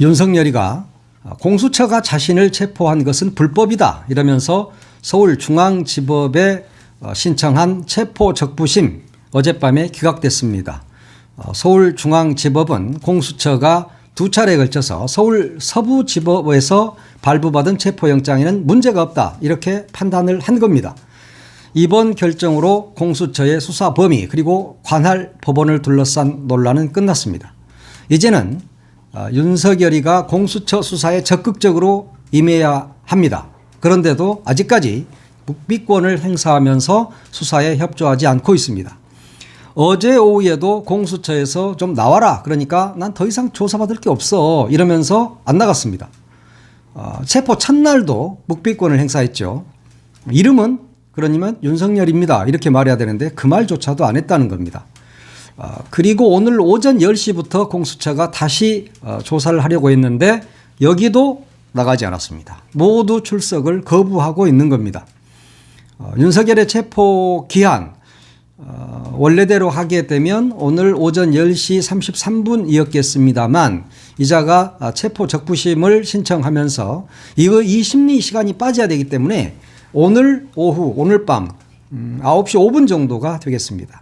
윤석열이가 공수처가 자신을 체포한 것은 불법이다 이러면서 서울중앙지법에 신청한 체포적부심 어젯밤에 기각됐습니다. 서울중앙지법은 공수처가 두 차례에 걸쳐서 서울 서부지법에서 발부받은 체포영장에는 문제가 없다 이렇게 판단을 한 겁니다. 이번 결정으로 공수처의 수사 범위 그리고 관할 법원을 둘러싼 논란은 끝났습니다. 이제는 윤석열이가 공수처 수사에 적극적으로 임해야 합니다. 그런데도 아직까지 묵비권을 행사하면서 수사에 협조하지 않고 있습니다. 어제 오후에도 공수처에서 좀 나와라 그러니까 난 더 이상 조사받을 게 없어 이러면서 안 나갔습니다. 체포 첫날도 묵비권을 행사했죠. 이름은 그러면 윤석열입니다 이렇게 말해야 되는데 그 말조차도 안 했다는 겁니다. 그리고 오늘 오전 10시부터 공수처가 다시 조사를 하려고 했는데 여기도 나가지 않았습니다. 모두 출석을 거부하고 있는 겁니다. 윤석열의 체포 기한 원래대로 하게 되면 오늘 오전 10시 33분이었겠습니다만 이자가 체포 적부심을 신청하면서 이 심리 시간이 빠져야 되기 때문에 오늘 오후 오늘 밤 9시 5분 정도가 되겠습니다.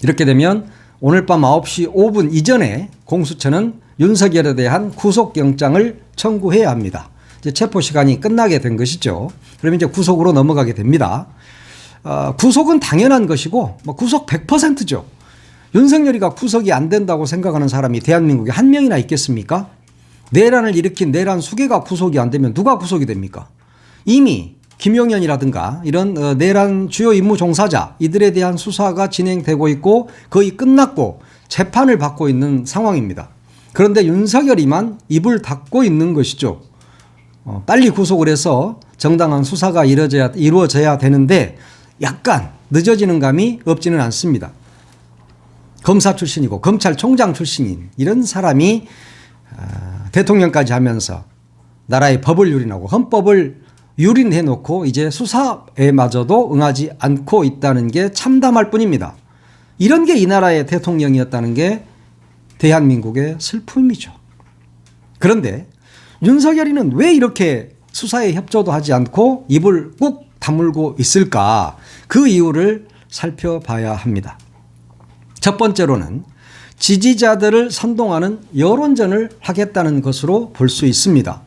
이렇게 되면 오늘 밤 9시 5분 이전에 공수처는 윤석열에 대한 구속영장을 청구해야 합니다. 이제 체포 시간이 끝나게 된 것이죠. 그러면 이제 구속으로 넘어가게 됩니다. 구속은 당연한 것이고 구속 100%죠. 윤석열이가 구속이 안 된다고 생각하는 사람이 대한민국에 한 명이나 있겠습니까? 내란을 일으킨 내란 수괴가 구속이 안 되면 누가 구속이 됩니까? 이미 김용현이라든가 이런 내란 주요 임무 종사자 이들에 대한 수사가 진행되고 있고 거의 끝났고 재판을 받고 있는 상황입니다. 그런데 윤석열이만 입을 닫고 있는 것이죠. 빨리 구속을 해서 정당한 수사가 이루어져야 되는데 약간 늦어지는 감이 없지는 않습니다. 검사 출신이고 검찰총장 출신인 이런 사람이 대통령까지 하면서 나라의 법을 유린하고 헌법을 유린해놓고 이제 수사에마저도 응하지 않고 있다는 게 참담할 뿐입니다. 이런 게 이 나라의 대통령이었다는 게 대한민국의 슬픔이죠. 그런데 윤석열이는 왜 이렇게 수사에 협조도 하지 않고 입을 꾹 다물고 있을까? 그 이유를 살펴봐야 합니다. 첫 번째로는 지지자들을 선동하는 여론전을 하겠다는 것으로 볼 수 있습니다.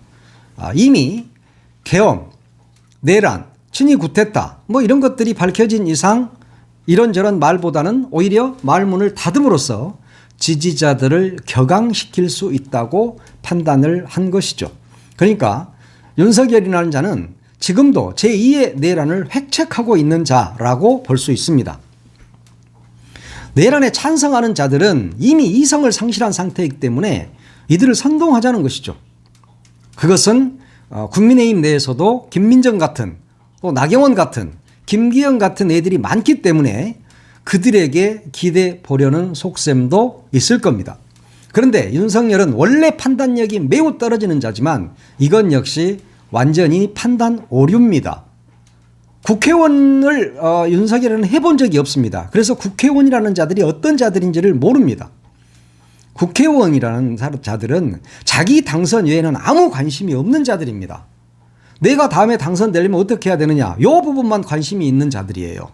이미 계엄, 내란, 친이 구테타 이런 것들이 밝혀진 이상 이런저런 말보다는 오히려 말문을 닫음으로써 지지자들을 격앙시킬 수 있다고 판단을 한 것이죠. 그러니까 윤석열이라는 자는 지금도 제2의 내란을 획책하고 있는 자라고 볼 수 있습니다. 내란에 찬성하는 자들은 이미 이성을 상실한 상태이기 때문에 이들을 선동하자는 것이죠. 그것은 국민의힘 내에서도 김민정 같은 또 나경원 같은 김기현 같은 애들이 많기 때문에 그들에게 기대 보려는 속셈도 있을 겁니다. 그런데 윤석열은 원래 판단력이 매우 떨어지는 자지만 이건 역시 완전히 판단 오류입니다. 국회의원을 윤석열은 해본 적이 없습니다. 그래서 국회의원이라는 자들이 어떤 자들인지를 모릅니다. 국회의원이라는 자들은 자기 당선 외에는 아무 관심이 없는 자들입니다. 내가 다음에 당선되려면 어떻게 해야 되느냐 이 부분만 관심이 있는 자들이에요.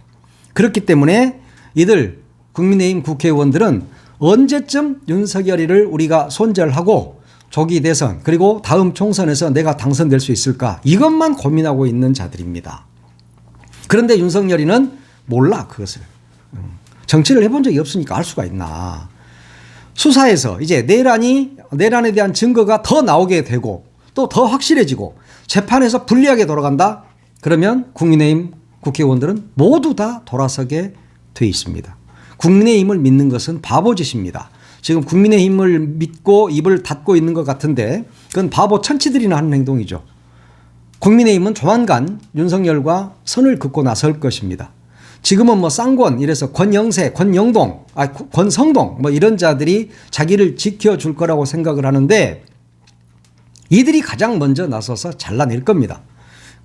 그렇기 때문에 이들 국민의힘 국회의원들은 언제쯤 윤석열이를 우리가 손절하고 조기 대선 그리고 다음 총선에서 내가 당선될 수 있을까 이것만 고민하고 있는 자들입니다. 그런데 윤석열이는 몰라 그것을. 정치를 해본 적이 없으니까 알 수가 있나. 수사에서 이제 내란에 대한 증거가 더 나오게 되고 또 더 확실해지고 재판에서 불리하게 돌아간다. 그러면 국민의힘 국회의원들은 모두 다 돌아서게 돼 있습니다. 국민의힘을 믿는 것은 바보짓입니다. 지금 국민의힘을 믿고 입을 닫고 있는 것 같은데 그건 바보 천치들이나 하는 행동이죠. 국민의힘은 조만간 윤석열과 선을 긋고 나설 것입니다. 지금은 쌍권 이래서 권영세, 권영동, 권성동 이런 자들이 자기를 지켜줄 거라고 생각을 하는데 이들이 가장 먼저 나서서 잘라낼 겁니다.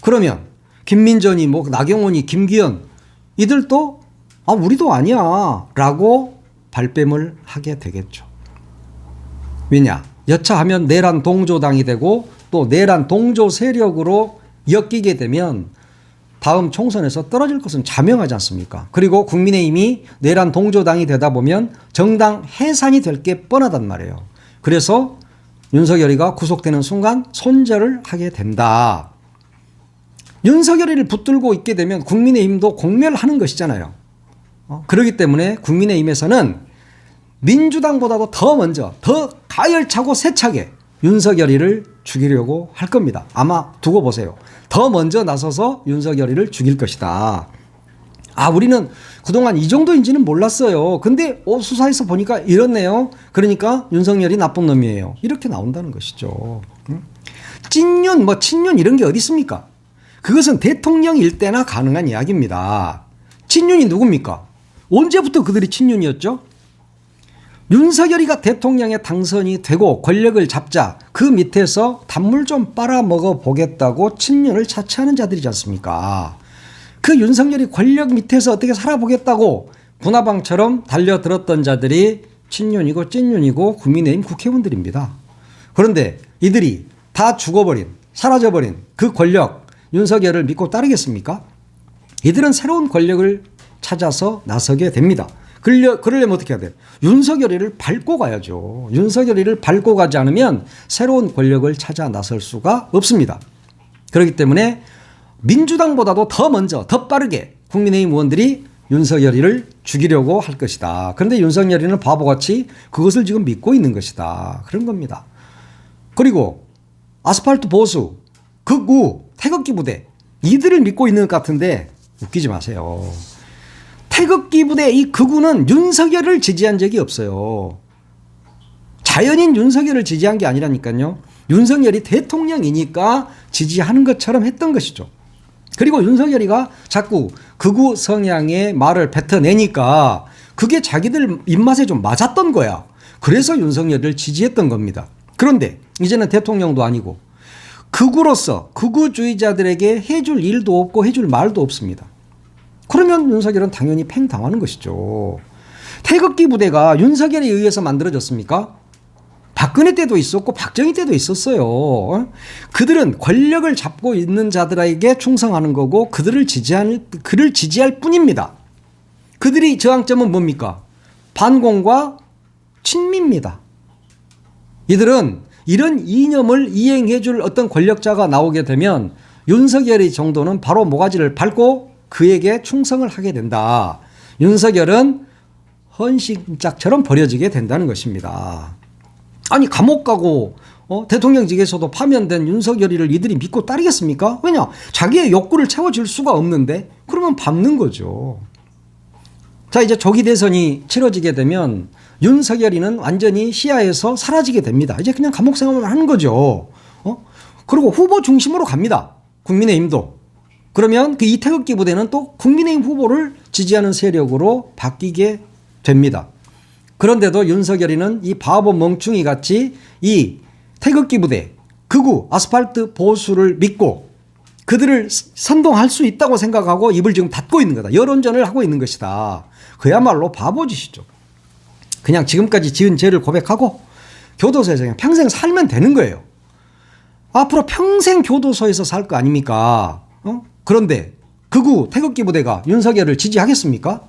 그러면 김민전이 나경원이 김기현 이들도 우리도 아니야 라고 발뺌을 하게 되겠죠. 왜냐? 여차하면 내란 동조당이 되고 또 내란 동조 세력으로 엮이게 되면 다음 총선에서 떨어질 것은 자명하지 않습니까? 그리고 국민의힘이 내란 동조당이 되다 보면 정당 해산이 될 게 뻔하단 말이에요. 그래서 윤석열이가 구속되는 순간 손절을 하게 된다. 윤석열이를 붙들고 있게 되면 국민의힘도 공멸하는 것이잖아요. 그렇기 때문에 국민의힘에서는 민주당보다도 더 먼저 더 가열차고 세차게 윤석열이를 죽이려고 할 겁니다. 아마 두고 보세요. 더 먼저 나서서 윤석열이를 죽일 것이다. 우리는 그동안 이 정도인지는 몰랐어요. 근데 수사에서 보니까 이렇네요. 그러니까 윤석열이 나쁜 놈이에요. 이렇게 나온다는 것이죠. 찐윤, 친윤 이런 게 어디 있습니까? 그것은 대통령일 때나 가능한 이야기입니다. 친윤이 누굽니까? 언제부터 그들이 친윤이었죠? 윤석열이가 대통령에 당선이 되고 권력을 잡자 그 밑에서 단물 좀 빨아먹어 보겠다고 친윤을 차치하는 자들이지 않습니까? 그 윤석열이 권력 밑에서 어떻게 살아보겠다고 분화방처럼 달려들었던 자들이 친윤이고 찐윤이고 국민의힘 국회의원들입니다. 그런데 이들이 다 죽어버린, 사라져버린 그 권력 윤석열을 믿고 따르겠습니까? 이들은 새로운 권력을 찾아서 나서게 됩니다. 그러려면 어떻게 해야 돼요? 윤석열이를 밟고 가야죠. 윤석열이를 밟고 가지 않으면 새로운 권력을 찾아 나설 수가 없습니다. 그렇기 때문에 민주당보다도 더 먼저 더 빠르게 국민의힘 의원들이 윤석열이를 죽이려고 할 것이다. 그런데 윤석열이는 바보같이 그것을 지금 믿고 있는 것이다. 그런 겁니다. 그리고 아스팔트 보수, 극우, 태극기 부대 이들을 믿고 있는 것 같은데 웃기지 마세요. 태극기 부대 이 극우는 윤석열을 지지한 적이 없어요. 자연인 윤석열을 지지한 게 아니라니까요. 윤석열이 대통령이니까 지지하는 것처럼 했던 것이죠. 그리고 윤석열이가 자꾸 극우 성향의 말을 뱉어내니까 그게 자기들 입맛에 좀 맞았던 거야. 그래서 윤석열을 지지했던 겁니다. 그런데 이제는 대통령도 아니고 극우로서 극우주의자들에게 해줄 일도 없고 해줄 말도 없습니다. 그러면 윤석열은 당연히 팽당하는 것이죠. 태극기 부대가 윤석열에 의해서 만들어졌습니까? 박근혜 때도 있었고 박정희 때도 있었어요. 그들은 권력을 잡고 있는 자들에게 충성하는 거고 그를 지지할 뿐입니다. 그들의 저항점은 뭡니까? 반공과 친미입니다. 이들은 이런 이념을 이행해 줄 어떤 권력자가 나오게 되면 윤석열의 정도는 바로 모가지를 밟고 그에게 충성을 하게 된다. 윤석열은 헌신짝처럼 버려지게 된다는 것입니다. 아니 감옥 가고 대통령직에서도 파면된 윤석열이를 이들이 믿고 따르겠습니까? 왜냐? 자기의 욕구를 채워줄 수가 없는데 그러면 밟는 거죠. 자, 이제 조기 대선이 치러지게 되면 윤석열이는 완전히 시야에서 사라지게 됩니다. 이제 그냥 감옥 생활을 하는 거죠. 그리고 후보 중심으로 갑니다. 국민의힘도. 그러면 그 이태극기 부대는 또 국민의힘 후보를 지지하는 세력으로 바뀌게 됩니다. 그런데도 윤석열이는 이 바보 멍충이 같이 이 태극기 부대, 극우, 아스팔트 보수를 믿고 그들을 선동할 수 있다고 생각하고 입을 지금 닫고 있는 거다. 여론전을 하고 있는 것이다. 그야말로 바보짓이죠. 그냥 지금까지 지은 죄를 고백하고 교도소에서 그냥 평생 살면 되는 거예요. 앞으로 평생 교도소에서 살 거 아닙니까? 그런데 극우 태극기 부대가 윤석열을 지지하겠습니까?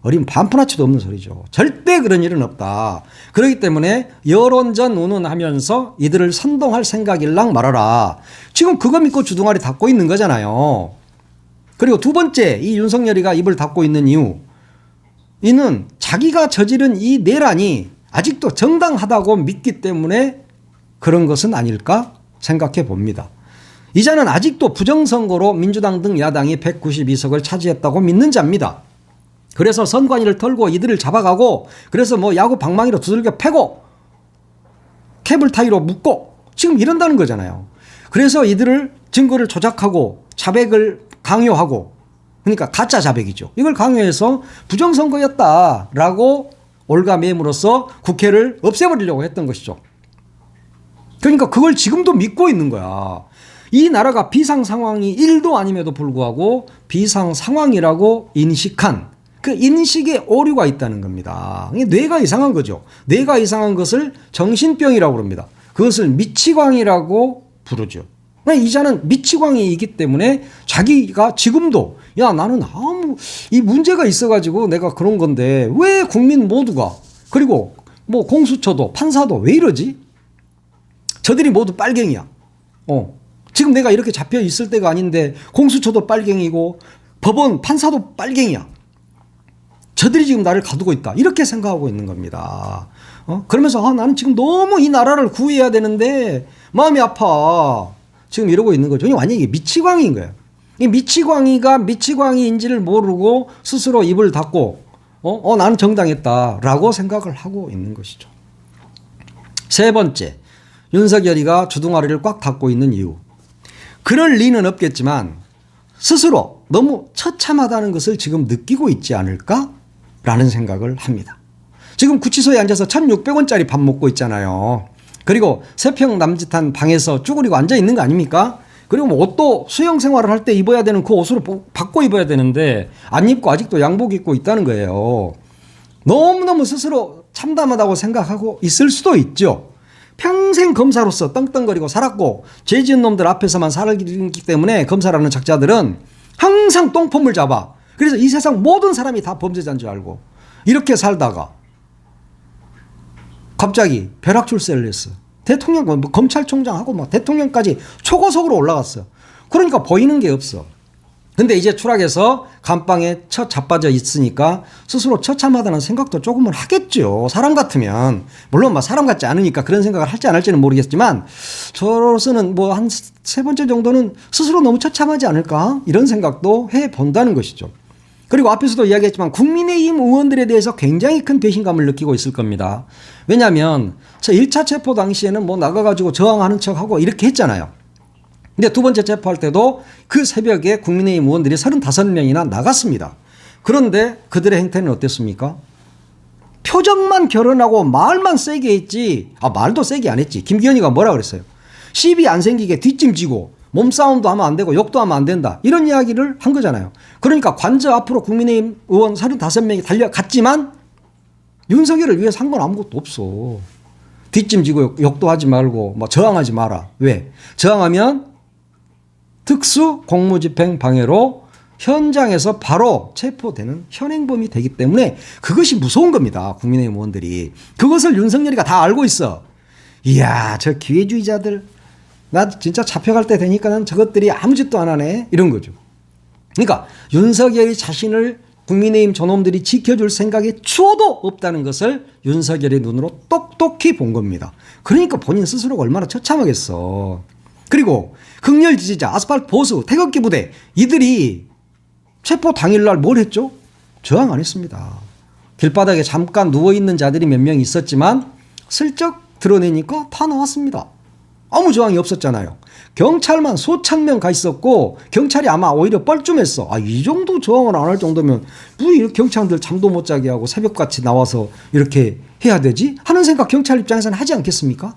어린 반푼아치도 없는 소리죠. 절대 그런 일은 없다. 그렇기 때문에 여론전 운운하면서 이들을 선동할 생각일랑 말아라. 지금 그거 믿고 주둥아리 닫고 있는 거잖아요. 그리고 두 번째 이 윤석열이가 입을 닫고 있는 이유, 이는 자기가 저지른 이 내란이 아직도 정당하다고 믿기 때문에 그런 것은 아닐까 생각해 봅니다. 이자는 아직도 부정선거로 민주당 등 야당이 192석을 차지했다고 믿는 자입니다. 그래서 선관위를 털고 이들을 잡아가고 그래서 야구 방망이로 두들겨 패고 케이블 타이로 묶고 지금 이런다는 거잖아요. 그래서 이들을 증거를 조작하고 자백을 강요하고, 그러니까 가짜 자백이죠. 이걸 강요해서 부정선거였다라고 올가매므로써 국회를 없애버리려고 했던 것이죠. 그러니까 그걸 지금도 믿고 있는 거야. 이 나라가 비상 상황이 1도 아님에도 불구하고 비상 상황이라고 인식한 그 인식에 오류가 있다는 겁니다. 뇌가 이상한 거죠. 뇌가 이상한 것을 정신병이라고 부릅니다. 그것을 미치광이라고 부르죠. 이자는 미치광이이기 때문에 자기가 지금도 야 나는 아무 이 문제가 있어가지고 내가 그런 건데 왜 국민 모두가 그리고 뭐 공수처도 판사도 왜 이러지? 저들이 모두 빨갱이야. 지금 내가 이렇게 잡혀 있을 때가 아닌데 공수처도 빨갱이고 법원 판사도 빨갱이야. 저들이 지금 나를 가두고 있다. 이렇게 생각하고 있는 겁니다. 그러면서 나는 지금 너무 이 나라를 구해야 되는데 마음이 아파. 지금 이러고 있는 거죠. 완전히 이게 미치광이인 거예요. 이 미치광이가 미치광이인지를 모르고 스스로 입을 닫고 나는 정당했다라고 생각을 하고 있는 것이죠. 세 번째, 윤석열이가 주둥아리를 꽉 닫고 있는 이유. 그럴 리는 없겠지만 스스로 너무 처참하다는 것을 지금 느끼고 있지 않을까라는 생각을 합니다. 지금 구치소에 앉아서 1,600원짜리 밥 먹고 있잖아요. 그리고 3평 남짓한 방에서 쭈그리고 앉아 있는 거 아닙니까? 그리고 뭐 옷도 수영 생활을 할 때 입어야 되는 그 옷으로 바꿔 입어야 되는데 안 입고 아직도 양복 입고 있다는 거예요. 너무너무 스스로 참담하다고 생각하고 있을 수도 있죠. 평생 검사로서 떵떵거리고 살았고 죄 지은 놈들 앞에서만 살기 때문에 검사라는 작자들은 항상 똥폼을 잡아. 그래서 이 세상 모든 사람이 다 범죄자인 줄 알고 이렇게 살다가 갑자기 벼락 출세를 했어. 대통령, 검찰총장하고 뭐 대통령까지 초고속으로 올라갔어. 그러니까 보이는 게 없어. 근데 이제 추락해서 감방에 처 자빠져 있으니까 스스로 처참하다는 생각도 조금은 하겠죠. 사람 같으면. 물론 사람 같지 않으니까 그런 생각을 할지 안 할지는 모르겠지만 저로서는 뭐 한 세 번째 정도는 스스로 너무 처참하지 않을까? 이런 생각도 해본다는 것이죠. 그리고 앞에서도 이야기했지만 국민의힘 의원들에 대해서 굉장히 큰 배신감을 느끼고 있을 겁니다. 왜냐하면 저 1차 체포 당시에는 뭐 나가가지고 저항하는 척하고 이렇게 했잖아요. 근데 두 번째 체포할 때도 그 새벽에 국민의힘 의원들이 35명이나 나갔습니다. 그런데 그들의 행태는 어땠습니까? 표정만 결혼하고 말만 세게 했지. 말도 세게 안 했지. 김기현이가 뭐라 그랬어요? 시비 안 생기게 뒷짐지고 몸싸움도 하면 안 되고 욕도 하면 안 된다. 이런 이야기를 한 거잖아요. 그러니까 관저 앞으로 국민의힘 의원 35명이 달려갔지만 윤석열을 위해서 한 건 아무것도 없어. 뒷짐지고 욕도 하지 말고 뭐 저항하지 마라. 왜? 저항하면 특수 공무집행 방해로 현장에서 바로 체포되는 현행범이 되기 때문에 그것이 무서운 겁니다. 국민의힘 의원들이. 그것을 윤석열이가 다 알고 있어. 이야, 저 기회주의자들. 나 진짜 잡혀갈 때 되니까는 저것들이 아무 짓도 안 하네. 이런 거죠. 그러니까 윤석열이 자신을 국민의힘 저놈들이 지켜줄 생각이 추호도 없다는 것을 윤석열의 눈으로 똑똑히 본 겁니다. 그러니까 본인 스스로가 얼마나 처참하겠어. 그리고 극렬 지지자, 아스팔트 보수, 태극기 부대 이들이 체포 당일날 뭘 했죠? 저항 안 했습니다. 길바닥에 잠깐 누워있는 자들이 몇 명 있었지만 슬쩍 드러내니까 다 나왔습니다. 아무 저항이 없었잖아요. 경찰만 수천 명 가 있었고 경찰이 아마 오히려 뻘쭘했어. 이 정도 저항을 안 할 정도면 왜 이렇게 경찰들 잠도 못 자게 하고 새벽같이 나와서 이렇게 해야 되지? 하는 생각 경찰 입장에서는 하지 않겠습니까?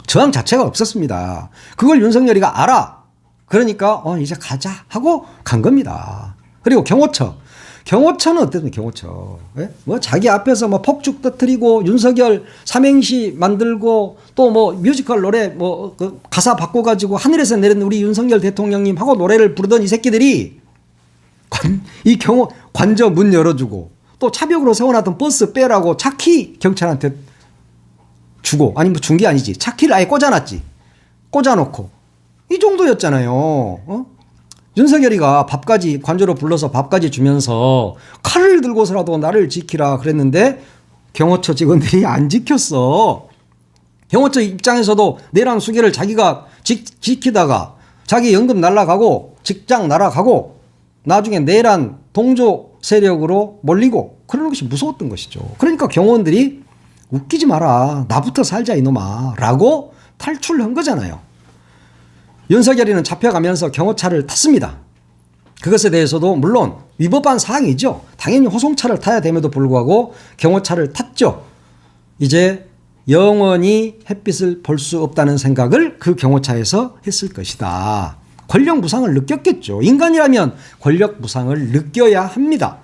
저항 자체가 없었습니다. 그걸 윤석열이가 알아. 그러니까 이제 가자 하고 간 겁니다. 그리고 경호처는 어땠냐? 경호처. 예? 뭐 자기 앞에서 뭐 폭죽 터뜨리고 윤석열 삼행시 만들고 또 뭐 뮤지컬 노래 뭐 그 가사 바꿔가지고 하늘에서 내린 우리 윤석열 대통령님 하고 노래를 부르던 이 새끼들이 이 관저 문 열어주고 또 차벽으로 세워놨던 버스 빼라고 차키 경찰한테 주고 아니 뭐 준 게 아니지. 차키를 아예 꽂아놨지. 꽂아놓고 이 정도였잖아요. 윤석열이가 밥까지 관저로 불러서 밥까지 주면서 칼을 들고서라도 나를 지키라 그랬는데 경호처 직원들이 안 지켰어. 경호처 입장에서도 내란 수계를 자기가 지키다가 자기 연금 날아가고 직장 날아가고 나중에 내란 동조 세력으로 몰리고 그러는 것이 무서웠던 것이죠. 그러니까 경호원들이 웃기지 마라. 나부터 살자 이놈아 라고 탈출한 거잖아요. 윤석열이는 잡혀가면서 경호차를 탔습니다. 그것에 대해서도 물론 위법한 사항이죠. 당연히 호송차를 타야 됨에도 불구하고 경호차를 탔죠. 이제 영원히 햇빛을 볼 수 없다는 생각을 그 경호차에서 했을 것이다. 권력 무상을 느꼈겠죠. 인간이라면 권력 무상을 느껴야 합니다.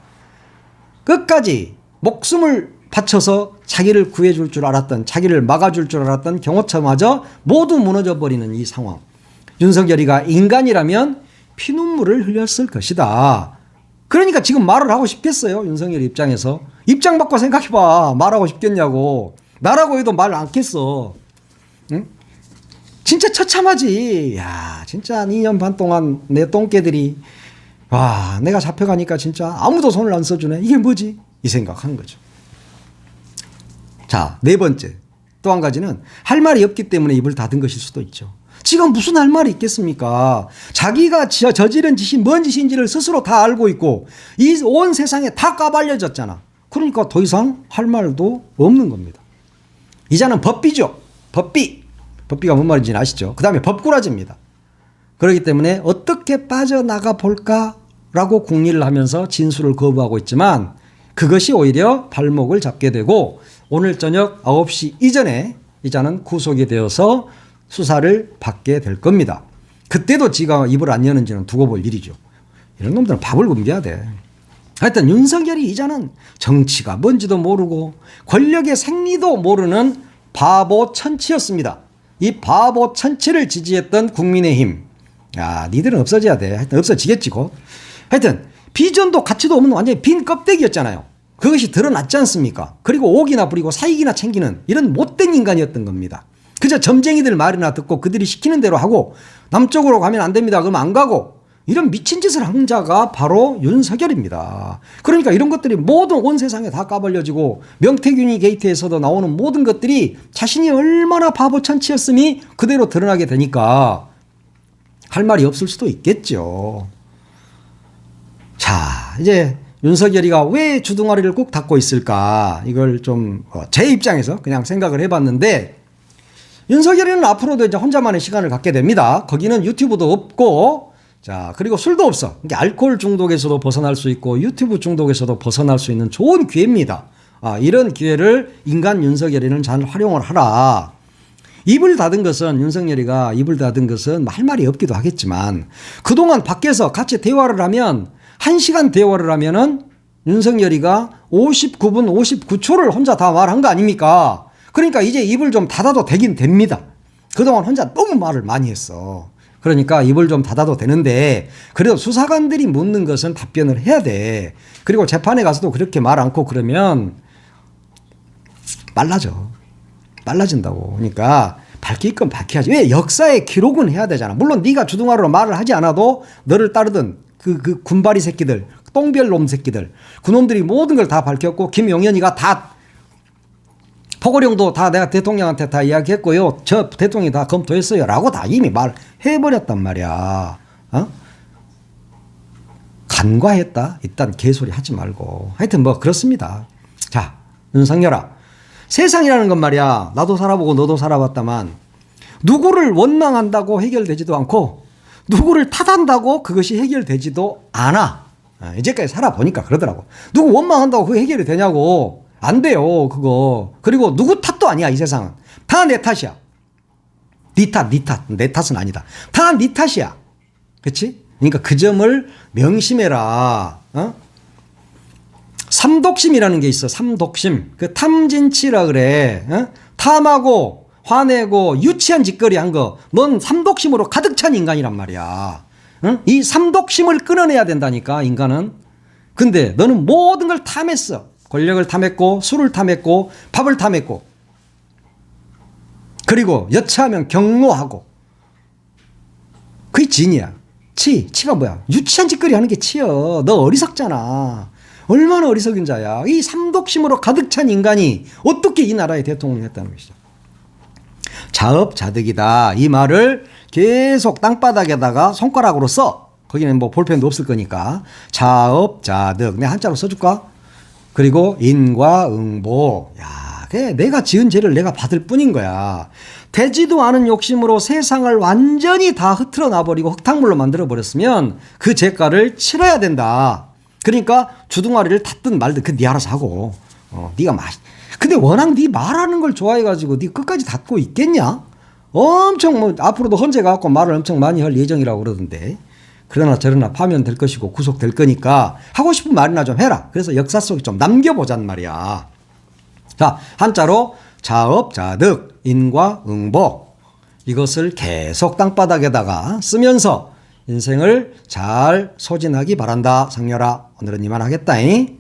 끝까지 목숨을 바쳐서 자기를 구해줄 줄 알았던, 자기를 막아줄 줄 알았던 경호처마저 모두 무너져버리는 이 상황. 윤석열이가 인간이라면 피눈물을 흘렸을 것이다. 그러니까 지금 말을 하고 싶겠어요. 윤석열 입장에서. 입장 바꿔 생각해봐. 말하고 싶겠냐고. 나라고 해도 말 않겠어. 응? 진짜 처참하지. 야, 진짜 2년 반 동안 내 똥개들이, 와, 내가 잡혀가니까 진짜 아무도 손을 안 써주네. 이게 뭐지? 이 생각하는 거죠. 자, 네 번째. 또 한 가지는 할 말이 없기 때문에 입을 닫은 것일 수도 있죠. 지금 무슨 할 말이 있겠습니까? 자기가 저지른 짓이 뭔 짓인지를 스스로 다 알고 있고 이 온 세상에 다 까발려졌잖아. 그러니까 더 이상 할 말도 없는 겁니다. 이자는 법비죠. 법비. 법비가 뭔 말인지 아시죠? 그 다음에 법꾸라지입니다. 그렇기 때문에 어떻게 빠져나가 볼까라고 궁리를 하면서 진술을 거부하고 있지만 그것이 오히려 발목을 잡게 되고 오늘 저녁 9시 이전에 이자는 구속이 되어서 수사를 받게 될 겁니다. 그때도 지가 입을 안 여는지는 두고 볼 일이죠. 이런 놈들은 밥을 굶겨야 돼. 하여튼 윤석열이 이자는 정치가 뭔지도 모르고 권력의 생리도 모르는 바보 천치였습니다. 이 바보 천치를 지지했던 국민의힘. 야, 니들은 없어져야 돼. 하여튼 없어지겠지 곧. 하여튼 비전도 가치도 없는 완전히 빈 껍데기였잖아요. 그것이 드러났지 않습니까? 그리고 옥이나 부리고 사익이나 챙기는 이런 못된 인간이었던 겁니다. 그저 점쟁이들 말이나 듣고 그들이 시키는 대로 하고 남쪽으로 가면 안 됩니다. 그러면 안 가고 이런 미친 짓을 한 자가 바로 윤석열입니다. 그러니까 이런 것들이 모든 온 세상에 다 까발려지고 명태균이 게이트에서도 나오는 모든 것들이 자신이 얼마나 바보 천치였음이 그대로 드러나게 되니까 할 말이 없을 수도 있겠죠. 자, 이제 윤석열이가 왜 주둥아리를 꾹 닫고 있을까? 이걸 좀 제 입장에서 그냥 생각을 해봤는데 윤석열이는 앞으로도 이제 혼자만의 시간을 갖게 됩니다. 거기는 유튜브도 없고, 자, 그리고 술도 없어. 그러니까 알코올 중독에서도 벗어날 수 있고 유튜브 중독에서도 벗어날 수 있는 좋은 기회입니다. 이런 기회를 인간 윤석열이는 잘 활용을 하라. 입을 닫은 것은 윤석열이가 입을 닫은 것은 할 말이 없기도 하겠지만 그동안 밖에서 같이 대화를 하면 1시간 대화를 하면은 윤석열이가 59분 59초를 혼자 다 말한 거 아닙니까? 그러니까 이제 입을 좀 닫아도 되긴 됩니다. 그동안 혼자 너무 말을 많이 했어. 그러니까 입을 좀 닫아도 되는데 그래도 수사관들이 묻는 것은 답변을 해야 돼. 그리고 재판에 가서도 그렇게 말 않고 그러면 빨라진다고. 그러니까 밝힐 건 밝혀야지. 왜? 역사의 기록은 해야 되잖아. 물론 네가 주둥아리로 말을 하지 않아도 너를 따르던 그 군바리 새끼들, 똥별놈 새끼들, 그놈들이 모든 걸 다 밝혔고 김용현이가 다 포고령도 다 내가 대통령한테 다 이야기했고요. 저 대통령이 다 검토했어요. 라고 다 이미 말해버렸단 말이야. 간과했다? 일단 개소리 하지 말고. 하여튼 뭐 그렇습니다. 자, 윤석열아. 세상이라는 건 말이야. 나도 살아보고 너도 살아봤다만 누구를 원망한다고 해결되지도 않고 누구를 탓한다고 그것이 해결되지도 않아. 이제까지 살아보니까 그러더라고. 누구 원망한다고 그게 해결이 되냐고. 안 돼요, 그거. 그리고 누구 탓도 아니야, 이 세상은. 다 내 탓이야. 네 탓. 내 탓은 아니다. 다 네 탓이야. 그치? 그러니까 그 점을 명심해라. 삼독심이라는 게 있어, 삼독심. 그 탐진치라 그래. 탐하고, 화내고, 유치한 짓거리 한 거. 넌 삼독심으로 가득 찬 인간이란 말이야. 이 삼독심을 끊어내야 된다니까, 인간은. 근데 너는 모든 걸 탐했어. 권력을 탐했고 술을 탐했고 밥을 탐했고 그리고 여차하면 경로하고 그게 진이야. 치가 뭐야? 유치한 짓거리 하는 게 치여. 너 어리석잖아. 얼마나 어리석은 자야. 이 삼독심으로 가득 찬 인간이 어떻게 이 나라의 대통령을 했다는 것이죠. 자업자득이다. 이 말을 계속 땅바닥에다가 손가락으로 써. 거기는 뭐 볼펜도 없을 거니까. 자업자득. 내가 한자로 써줄까? 그리고 인과응보. 야, 그래, 내가 지은 죄를 내가 받을 뿐인 거야. 되지도 않은 욕심으로 세상을 완전히 다 흐트러 놔버리고 흙탕물로 만들어버렸으면 그 죄가를 치러야 된다. 그러니까 주둥아리를 닫든 말든 그 네 알아서 하고. 네가 근데 워낙 네 말하는 걸 좋아해가지고 네 끝까지 닫고 있겠냐? 엄청 뭐 앞으로도 헌재 가갖고 말을 엄청 많이 할 예정이라고 그러던데. 그러나 저러나 파면될 것이고 구속될 거니까 하고 싶은 말이나 좀 해라. 그래서 역사 속에 좀 남겨보잔 말이야. 자, 한자로 자업자득, 인과응보 이것을 계속 땅바닥에다가 쓰면서 인생을 잘 소진하기 바란다. 상렬아, 오늘은 이만 하겠다잉.